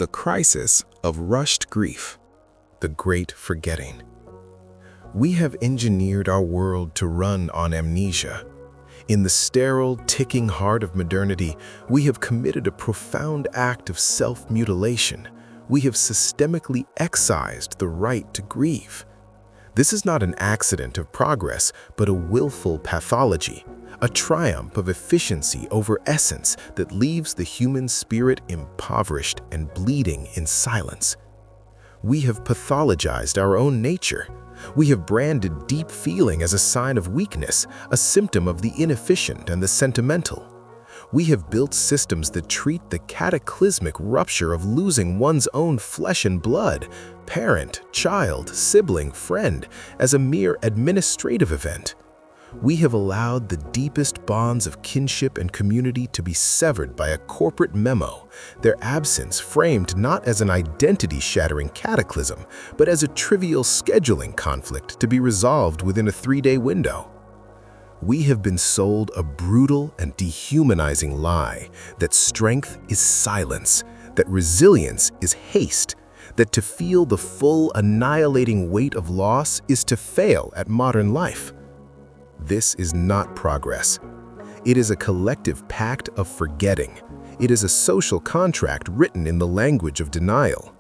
The crisis of rushed grief, the great forgetting. We have engineered our world to run on amnesia. In the sterile, ticking heart of modernity, we have committed a profound act of self-mutilation. We have systemically excised the right to grieve. This is not an accident of progress, but a willful pathology, a triumph of efficiency over essence that leaves the human spirit impoverished and bleeding in silence. We have pathologized our own nature. We have branded deep feeling as a sign of weakness, a symptom of the inefficient and the sentimental. We have built systems that treat the cataclysmic rupture of losing one's own flesh and blood, parent, child, sibling, friend, as a mere administrative event. We have allowed the deepest bonds of kinship and community to be severed by a corporate memo, their absence framed not as an identity-shattering cataclysm, but as a trivial scheduling conflict to be resolved within a 3-day window. We have been sold a brutal and dehumanizing lie that strength is silence, that resilience is haste, that to feel the full annihilating weight of loss is to fail at modern life. This is not progress. It is a collective pact of forgetting. It is a social contract written in the language of denial.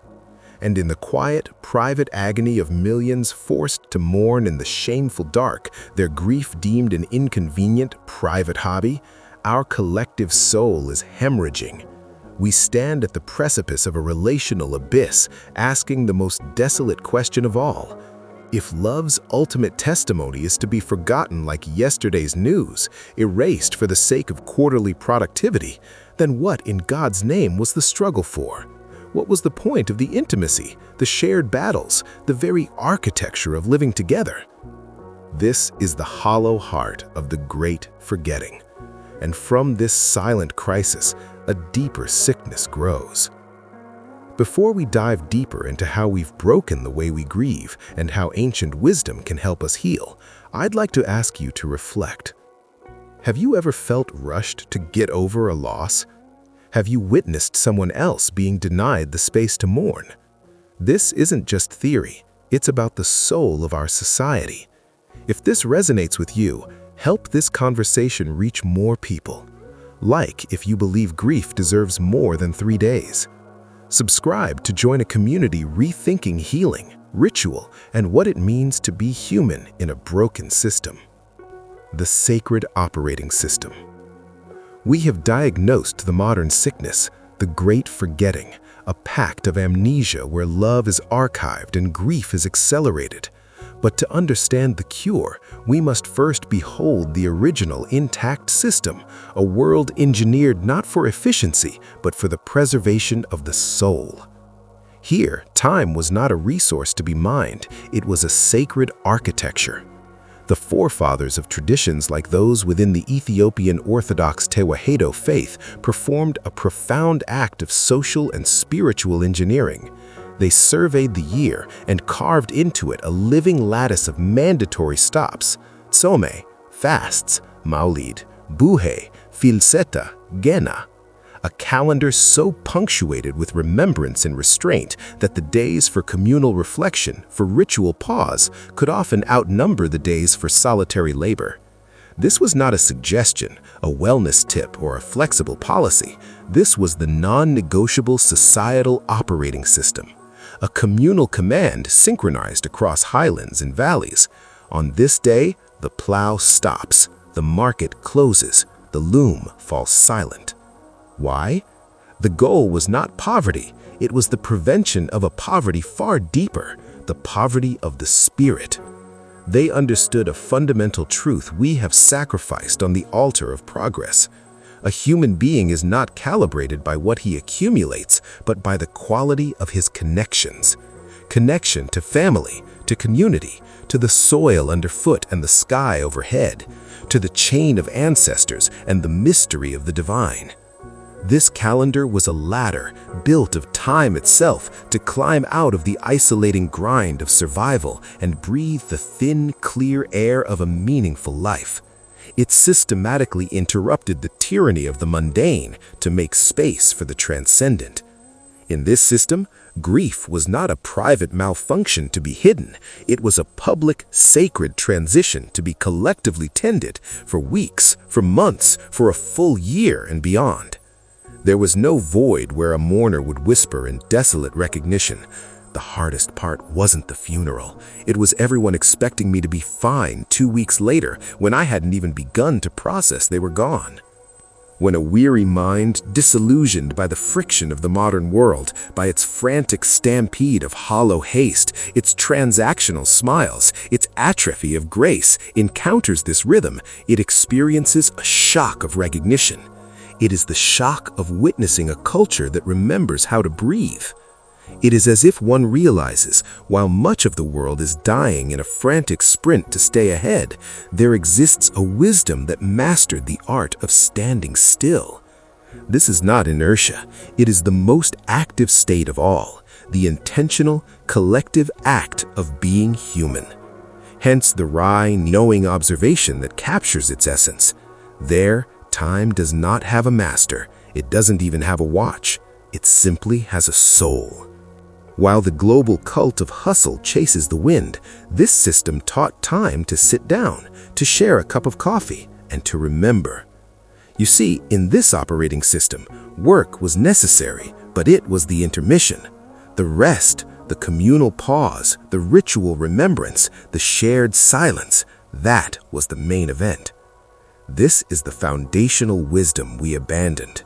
And in the quiet, private agony of millions forced to mourn in the shameful dark, their grief deemed an inconvenient, private hobby, our collective soul is hemorrhaging. We stand at the precipice of a relational abyss, asking the most desolate question of all. If love's ultimate testimony is to be forgotten like yesterday's news, erased for the sake of quarterly productivity, then what in God's name was the struggle for? What was the point of the intimacy, the shared battles, the very architecture of living together? This is the hollow heart of the great forgetting. And from this silent crisis, a deeper sickness grows. Before we dive deeper into how we've broken the way we grieve and how ancient wisdom can help us heal, I'd like to ask you to reflect. Have you ever felt rushed to get over a loss? Have you witnessed someone else being denied the space to mourn? This isn't just theory, it's about the soul of our society. If this resonates with you, help this conversation reach more people. Like if you believe grief deserves more than 3 days. Subscribe to join a community rethinking healing, ritual, and what it means to be human in a broken system. The sacred operating system. We have diagnosed the modern sickness, the great forgetting, a pact of amnesia where love is archived and grief is accelerated. But to understand the cure, we must first behold the original intact system, a world engineered not for efficiency, but for the preservation of the soul. Here, time was not a resource to be mined, it was a sacred architecture. The forefathers of traditions like those within the Ethiopian Orthodox Tewahedo faith performed a profound act of social and spiritual engineering. They surveyed the year and carved into it a living lattice of mandatory stops: Tsome, fasts, Maulid, Buhe, Filseta, Gena. A calendar so punctuated with remembrance and restraint that the days for communal reflection, for ritual pause, could often outnumber the days for solitary labor. This was not a suggestion, a wellness tip, or a flexible policy. This was the non-negotiable societal operating system. A communal command synchronized across highlands and valleys. On this day, the plow stops, the market closes, the loom falls silent. Why? The goal was not poverty, it was the prevention of a poverty far deeper, the poverty of the spirit. They understood a fundamental truth we have sacrificed on the altar of progress. A human being is not calibrated by what he accumulates, but by the quality of his connections. Connection to family, to community, to the soil underfoot and the sky overhead, to the chain of ancestors and the mystery of the divine. This calendar was a ladder built of time itself to climb out of the isolating grind of survival and breathe the thin, clear air of a meaningful life. It systematically interrupted the tyranny of the mundane to make space for the transcendent. In this system, grief was not a private malfunction to be hidden. It was a public, sacred transition to be collectively tended for weeks, for months, for a full year and beyond. There was no void where a mourner would whisper in desolate recognition, "The hardest part wasn't the funeral. It was everyone expecting me to be fine 2 weeks later when I hadn't even begun to process they were gone." When a weary mind, disillusioned by the friction of the modern world, by its frantic stampede of hollow haste, its transactional smiles, its atrophy of grace, encounters this rhythm, it experiences a shock of recognition. It is the shock of witnessing a culture that remembers how to breathe. It is as if one realizes, while much of the world is dying in a frantic sprint to stay ahead, there exists a wisdom that mastered the art of standing still. This is not inertia. It is the most active state of all, the intentional, collective act of being human. Hence the wry, knowing observation that captures its essence. There, time does not have a master. It doesn't even have a watch. It simply has a soul. While the global cult of hustle chases the wind, this system taught time to sit down, to share a cup of coffee, and to remember. You see, in this operating system, work was necessary, but it was the intermission. The rest, the communal pause, the ritual remembrance, the shared silence, that was the main event. This is the foundational wisdom we abandoned.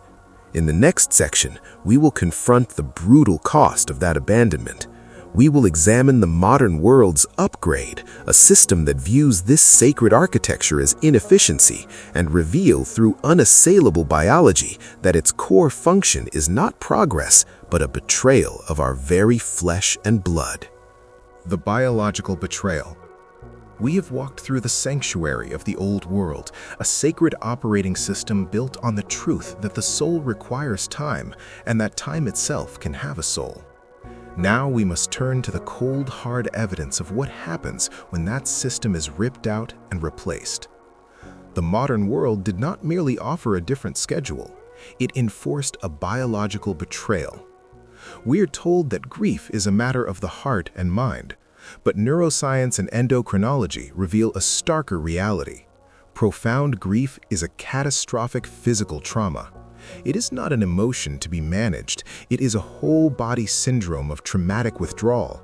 In the next section, we will confront the brutal cost of that abandonment. We will examine the modern world's upgrade, a system that views this sacred architecture as inefficiency, and reveal through unassailable biology that its core function is not progress, but a betrayal of our very flesh and blood. The biological betrayal. We have walked through the sanctuary of the old world, a sacred operating system built on the truth that the soul requires time, and that time itself can have a soul. Now we must turn to the cold, hard evidence of what happens when that system is ripped out and replaced. The modern world did not merely offer a different schedule, it enforced a biological betrayal. We are told that grief is a matter of the heart and mind, but neuroscience and endocrinology reveal a starker reality. Profound grief is a catastrophic physical trauma. It is not an emotion to be managed, it is a whole-body syndrome of traumatic withdrawal.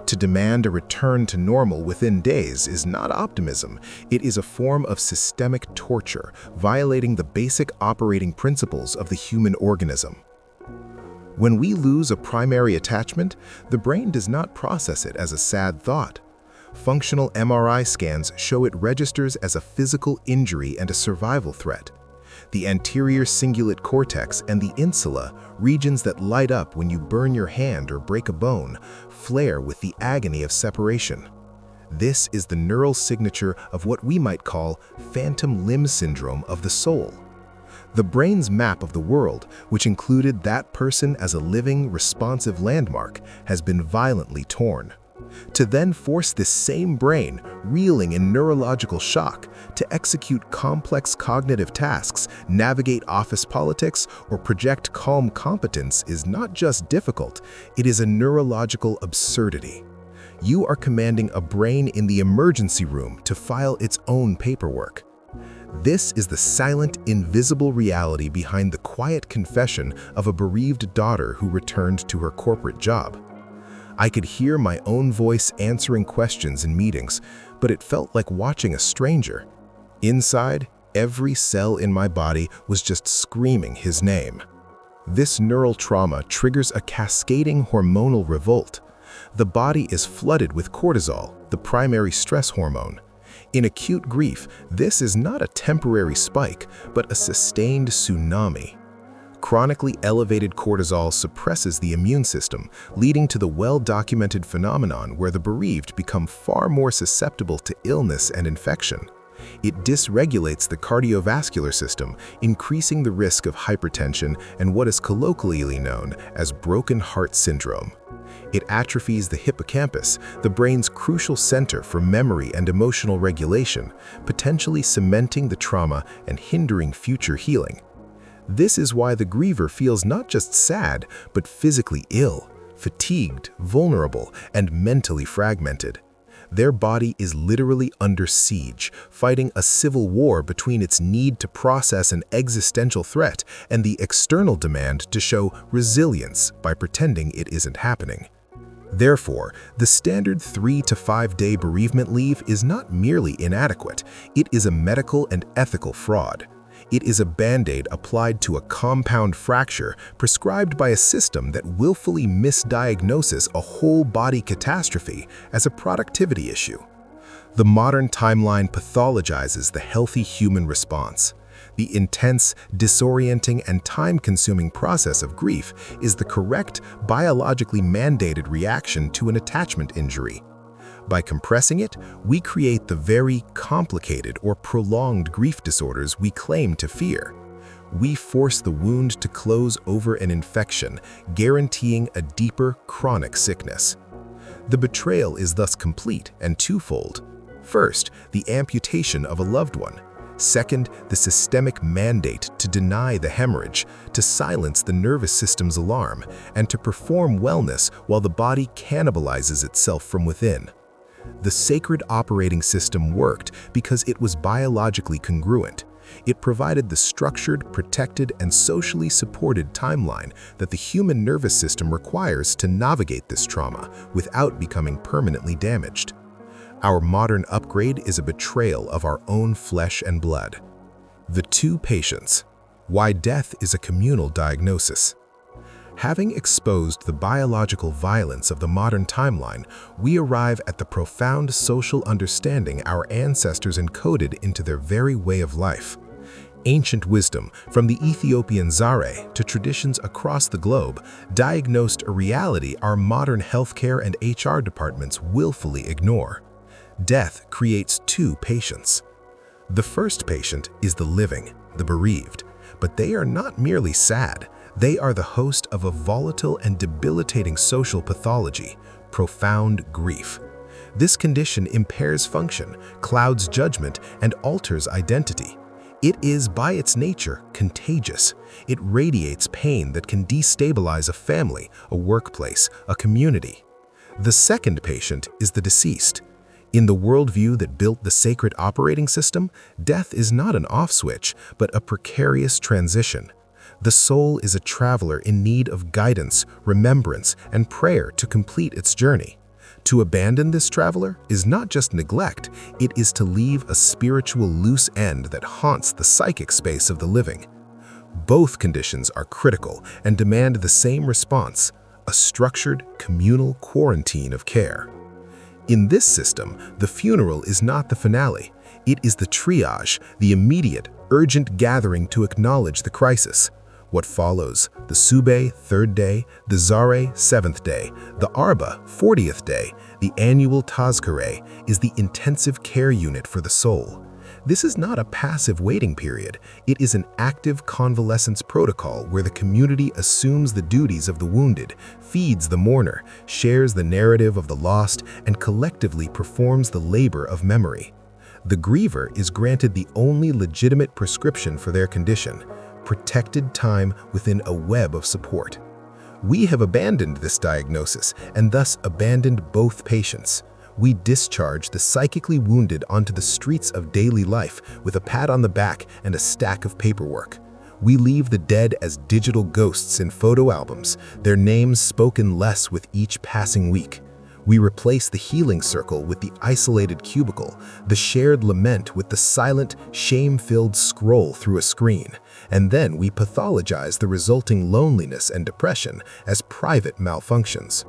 To demand a return to normal within days is not optimism, it is a form of systemic torture, violating the basic operating principles of the human organism. When we lose a primary attachment, the brain does not process it as a sad thought. Functional MRI scans show it registers as a physical injury and a survival threat. The anterior cingulate cortex and the insula, regions that light up when you burn your hand or break a bone, flare with the agony of separation. This is the neural signature of what we might call phantom limb syndrome of the soul. The brain's map of the world, which included that person as a living, responsive landmark, has been violently torn. To then force this same brain, reeling in neurological shock, to execute complex cognitive tasks, navigate office politics, or project calm competence is not just difficult, it is a neurological absurdity. You are commanding a brain in the emergency room to file its own paperwork. This is the silent, invisible reality behind the quiet confession of a bereaved daughter who returned to her corporate job. I could hear my own voice answering questions in meetings, but it felt like watching a stranger. Inside, every cell in my body was just screaming his name. This neural trauma triggers a cascading hormonal revolt. The body is flooded with cortisol, the primary stress hormone. In acute grief, this is not a temporary spike, but a sustained tsunami. Chronically elevated cortisol suppresses the immune system, leading to the well-documented phenomenon where the bereaved become far more susceptible to illness and infection. It dysregulates the cardiovascular system, increasing the risk of hypertension and what is colloquially known as broken heart syndrome. It atrophies the hippocampus, the brain's crucial center for memory and emotional regulation, potentially cementing the trauma and hindering future healing. This is why the griever feels not just sad, but physically ill, fatigued, vulnerable, and mentally fragmented. Their body is literally under siege, fighting a civil war between its need to process an existential threat and the external demand to show resilience by pretending it isn't happening. Therefore, the standard 3 to 5 day bereavement leave is not merely inadequate, it is a medical and ethical fraud. It is a band-aid applied to a compound fracture prescribed by a system that willfully misdiagnoses a whole-body catastrophe as a productivity issue. The modern timeline pathologizes the healthy human response. The intense, disorienting, and time-consuming process of grief is the correct, biologically mandated reaction to an attachment injury. By compressing it, we create the very complicated or prolonged grief disorders we claim to fear. We force the wound to close over an infection, guaranteeing a deeper, chronic sickness. The betrayal is thus complete and twofold. First, the amputation of a loved one. Second, the systemic mandate to deny the hemorrhage, to silence the nervous system's alarm, and to perform wellness while the body cannibalizes itself from within. The sacred operating system worked because it was biologically congruent. It provided the structured, protected, and socially supported timeline that the human nervous system requires to navigate this trauma without becoming permanently damaged. Our modern upgrade is a betrayal of our own flesh and blood. The two patients. Why death is a communal diagnosis. Having exposed the biological violence of the modern timeline, we arrive at the profound social understanding our ancestors encoded into their very way of life. Ancient wisdom, from the Ethiopian Zare to traditions across the globe, diagnosed a reality our modern healthcare and HR departments willfully ignore. Death creates two patients. The first patient is the living, the bereaved, but they are not merely sad. They are the host of a volatile and debilitating social pathology, profound grief. This condition impairs function, clouds judgment, and alters identity. It is, by its nature, contagious. It radiates pain that can destabilize a family, a workplace, a community. The second patient is the deceased. In the worldview that built the sacred operating system, death is not an off switch, but a precarious transition. The soul is a traveler in need of guidance, remembrance, and prayer to complete its journey. To abandon this traveler is not just neglect, it is to leave a spiritual loose end that haunts the psychic space of the living. Both conditions are critical and demand the same response, a structured, communal quarantine of care. In this system, the funeral is not the finale. It is the triage, the immediate, urgent gathering to acknowledge the crisis. What follows, the Sube, 3rd day, the Zare, 7th day, the Arba, 40th day, the annual Tazkare, is the intensive care unit for the soul. This is not a passive waiting period. It is an active convalescence protocol where the community assumes the duties of the wounded, feeds the mourner, shares the narrative of the lost, and collectively performs the labor of memory. The griever is granted the only legitimate prescription for their condition, protected time within a web of support. We have abandoned this diagnosis and thus abandoned both patients. We discharge the psychically wounded onto the streets of daily life with a pat on the back and a stack of paperwork. We leave the dead as digital ghosts in photo albums, their names spoken less with each passing week. We replace the healing circle with the isolated cubicle, the shared lament with the silent, shame-filled scroll through a screen, and then we pathologize the resulting loneliness and depression as private malfunctions.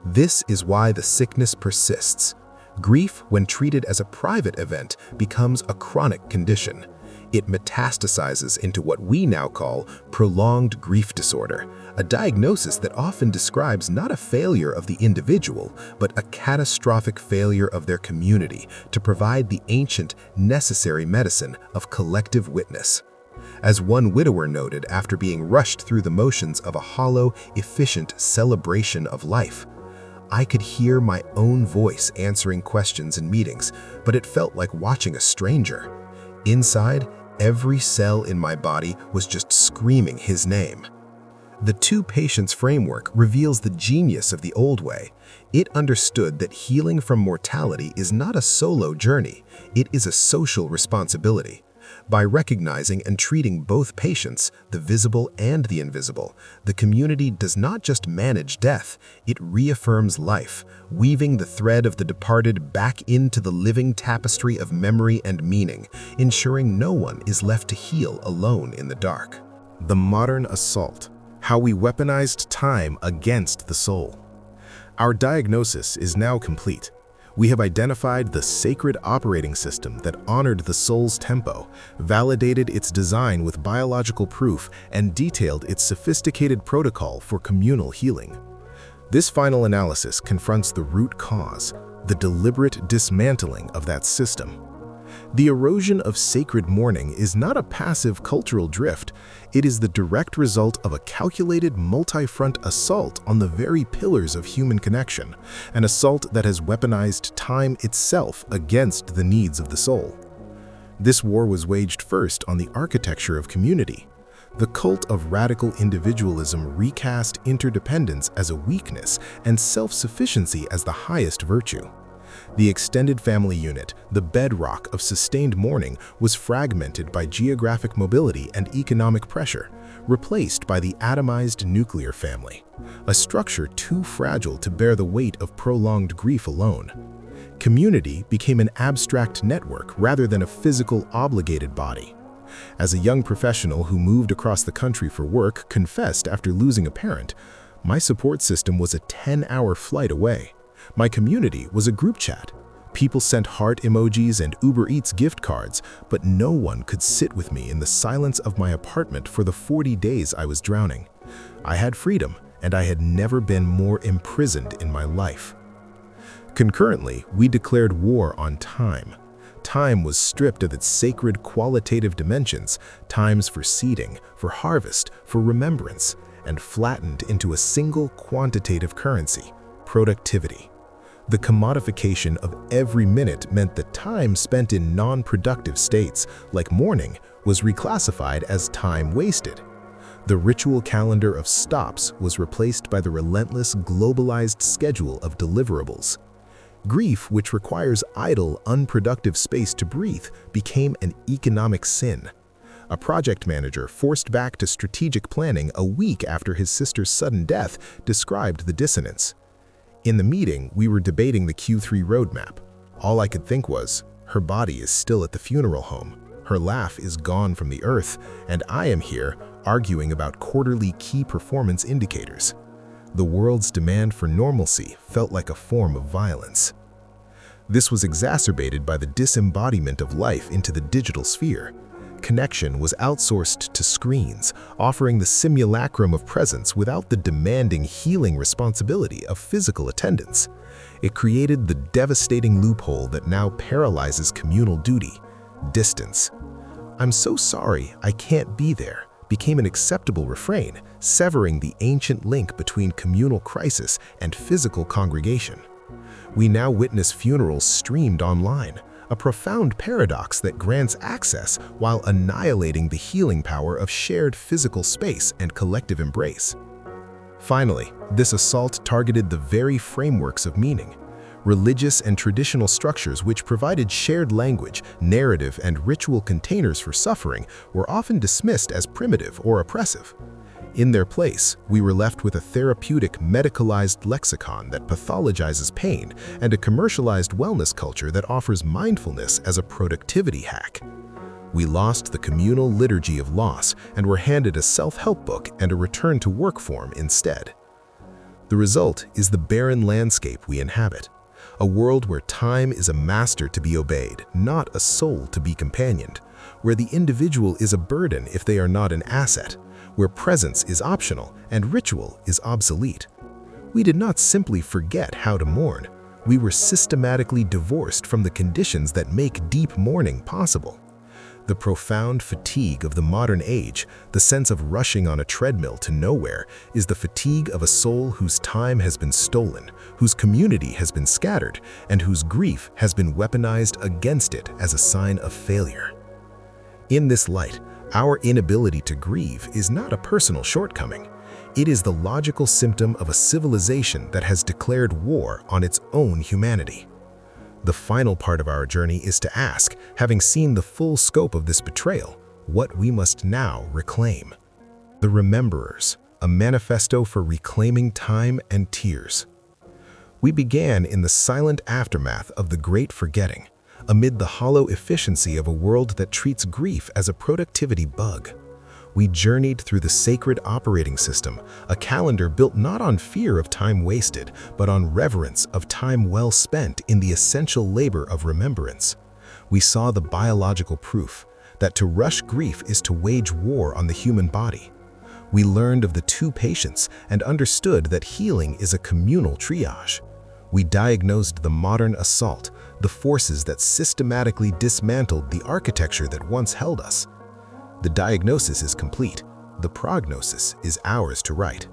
This is why the sickness persists. Grief, when treated as a private event, becomes a chronic condition. It metastasizes into what we now call prolonged grief disorder, a diagnosis that often describes not a failure of the individual, but a catastrophic failure of their community to provide the ancient, necessary medicine of collective witness. As one widower noted after being rushed through the motions of a hollow, efficient celebration of life, I could hear my own voice answering questions in meetings, but it felt like watching a stranger. Inside, Every cell in my body was just screaming his name. The two patients framework reveals the genius of the old way. It understood that healing from mortality is not a solo journey, it is a social responsibility. By recognizing and treating both patients, the visible and the invisible, the community does not just manage death, it reaffirms life, weaving the thread of the departed back into the living tapestry of memory and meaning, ensuring no one is left to heal alone in the dark. The modern assault: how we weaponized time against the soul. Our diagnosis is now complete. We have identified the sacred operating system that honored the soul's tempo, validated its design with biological proof, and detailed its sophisticated protocol for communal healing. This final analysis confronts the root cause, the deliberate dismantling of that system. The erosion of sacred mourning is not a passive cultural drift. It is the direct result of a calculated multi-front assault on the very pillars of human connection, an assault that has weaponized time itself against the needs of the soul. This war was waged first on the architecture of community. The cult of radical individualism recast interdependence as a weakness and self-sufficiency as the highest virtue. The extended family unit, the bedrock of sustained mourning, was fragmented by geographic mobility and economic pressure, replaced by the atomized nuclear family, a structure too fragile to bear the weight of prolonged grief alone. Community became an abstract network rather than a physical, obligated body. As a young professional who moved across the country for work confessed after losing a parent, my support system was a 10-hour flight away. My community was a group chat. People sent heart emojis and Uber Eats gift cards, but no one could sit with me in the silence of my apartment for the 40 days I was drowning. I had freedom, and I had never been more imprisoned in my life. Concurrently, we declared war on time. Time was stripped of its sacred qualitative dimensions, times for seeding, for harvest, for remembrance, and flattened into a single quantitative currency: productivity. The commodification of every minute meant that time spent in non-productive states, like mourning, was reclassified as time wasted. The ritual calendar of stops was replaced by the relentless globalized schedule of deliverables. Grief, which requires idle, unproductive space to breathe, became an economic sin. A project manager forced back to strategic planning a week after his sister's sudden death described the dissonance. In the meeting, we were debating the Q3 roadmap. All I could think was, her body is still at the funeral home, her laugh is gone from the earth, and I am here arguing about quarterly key performance indicators. The world's demand for normalcy felt like a form of violence. This was exacerbated by the disembodiment of life into the digital sphere. Connection was outsourced to screens, offering the simulacrum of presence without the demanding healing responsibility of physical attendance. It created the devastating loophole that now paralyzes communal duty: distance. "I'm so sorry, I can't be there," became an acceptable refrain, severing the ancient link between communal crisis and physical congregation. We now witness funerals streamed online, a profound paradox that grants access while annihilating the healing power of shared physical space and collective embrace. Finally, this assault targeted the very frameworks of meaning. Religious and traditional structures which provided shared language, narrative, and ritual containers for suffering were often dismissed as primitive or oppressive. In their place, we were left with a therapeutic, medicalized lexicon that pathologizes pain and a commercialized wellness culture that offers mindfulness as a productivity hack. We lost the communal liturgy of loss and were handed a self-help book and a return-to-work form instead. The result is the barren landscape we inhabit, a world where time is a master to be obeyed, not a soul to be companioned, where the individual is a burden if they are not an asset, where presence is optional and ritual is obsolete. We did not simply forget how to mourn. We were systematically divorced from the conditions that make deep mourning possible. The profound fatigue of the modern age, the sense of rushing on a treadmill to nowhere, is the fatigue of a soul whose time has been stolen, whose community has been scattered, and whose grief has been weaponized against it as a sign of failure. In this light, our inability to grieve is not a personal shortcoming. It is the logical symptom of a civilization that has declared war on its own humanity. The final part of our journey is to ask, having seen the full scope of this betrayal, what we must now reclaim. The Rememberers, a manifesto for reclaiming time and tears. We began in the silent aftermath of the Great Forgetting, amid the hollow efficiency of a world that treats grief as a productivity bug. We journeyed through the sacred operating system, a calendar built not on fear of time wasted, but on reverence of time well spent in the essential labor of remembrance. We saw the biological proof that to rush grief is to wage war on the human body. We learned of the two patients and understood that healing is a communal triage. We diagnosed the modern assault, the forces that systematically dismantled the architecture that once held us. The diagnosis is complete. The prognosis is ours to write.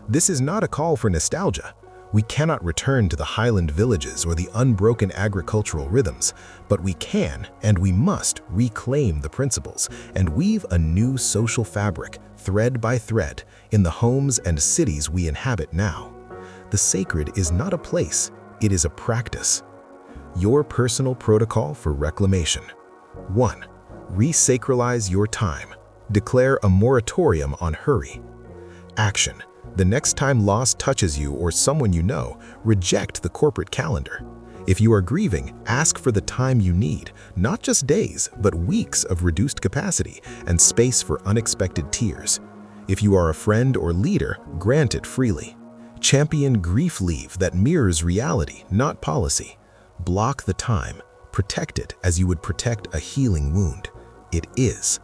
This is not a call for nostalgia. We cannot return to the highland villages or the unbroken agricultural rhythms, but we can and we must reclaim the principles and weave a new social fabric, thread by thread, in the homes and cities we inhabit now. The sacred is not a place, it is a practice. Your personal protocol for reclamation. 1. Resacralize your time. Declare a moratorium on hurry. Action. The next time loss touches you or someone you know, reject the corporate calendar. If you are grieving, ask for the time you need, not just days, but weeks of reduced capacity and space for unexpected tears. If you are a friend or leader, grant it freely. Champion grief leave that mirrors reality, not policy. Block the time. Protect it as you would protect a healing wound. It is.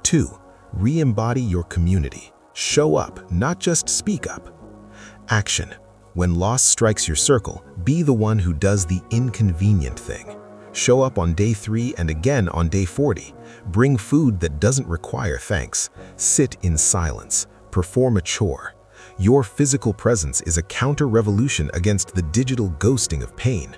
2. Re-embody your community. Show up, not just speak up. Action. When loss strikes your circle, be the one who does the inconvenient thing. Show up on day 3 and again on day 40. Bring food that doesn't require thanks. Sit in silence. Perform a chore. Your physical presence is a counter-revolution against the digital ghosting of pain.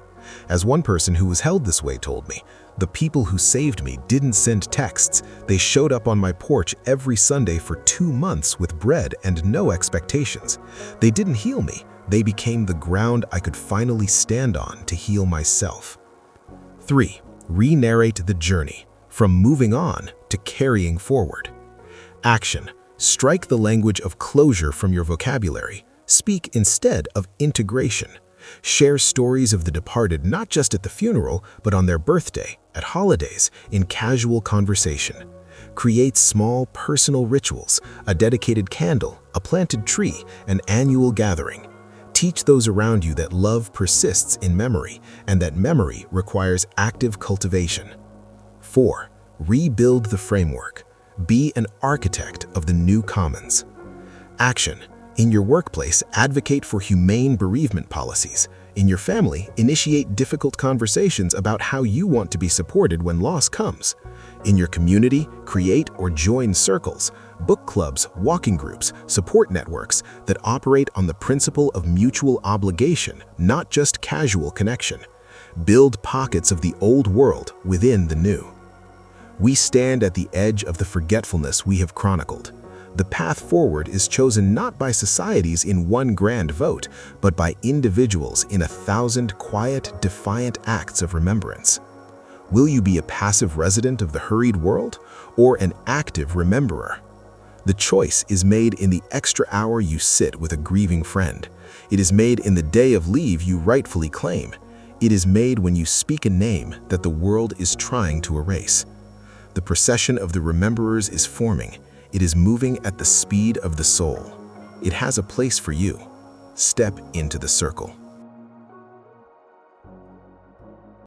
As one person who was held this way told me, the people who saved me didn't send texts. They showed up on my porch every Sunday for 2 months with bread and no expectations. They didn't heal me. They became the ground I could finally stand on to heal myself. 3. Re-narrate the journey, from moving on to carrying forward. Action. Strike the language of closure from your vocabulary. Speak instead of integration. Share stories of the departed not just at the funeral, but on their birthday, at holidays, in casual conversation. Create small personal rituals, a dedicated candle, a planted tree, an annual gathering. Teach those around you that love persists in memory and that memory requires active cultivation. 4. Rebuild the framework. Be an architect of the new commons. Action. In your workplace, advocate for humane bereavement policies. In your family, initiate difficult conversations about how you want to be supported when loss comes. In your community, create or join circles, book clubs, walking groups, support networks that operate on the principle of mutual obligation, not just casual connection. Build pockets of the old world within the new. We stand at the edge of the forgetfulness we have chronicled. The path forward is chosen not by societies in one grand vote, but by individuals in 1,000 quiet, defiant acts of remembrance. Will you be a passive resident of the hurried world or an active rememberer? The choice is made in the extra hour you sit with a grieving friend. It is made in the day of leave you rightfully claim. It is made when you speak a name that the world is trying to erase. The procession of the rememberers is forming. It is moving at the speed of the soul. It has a place for you. Step into the circle.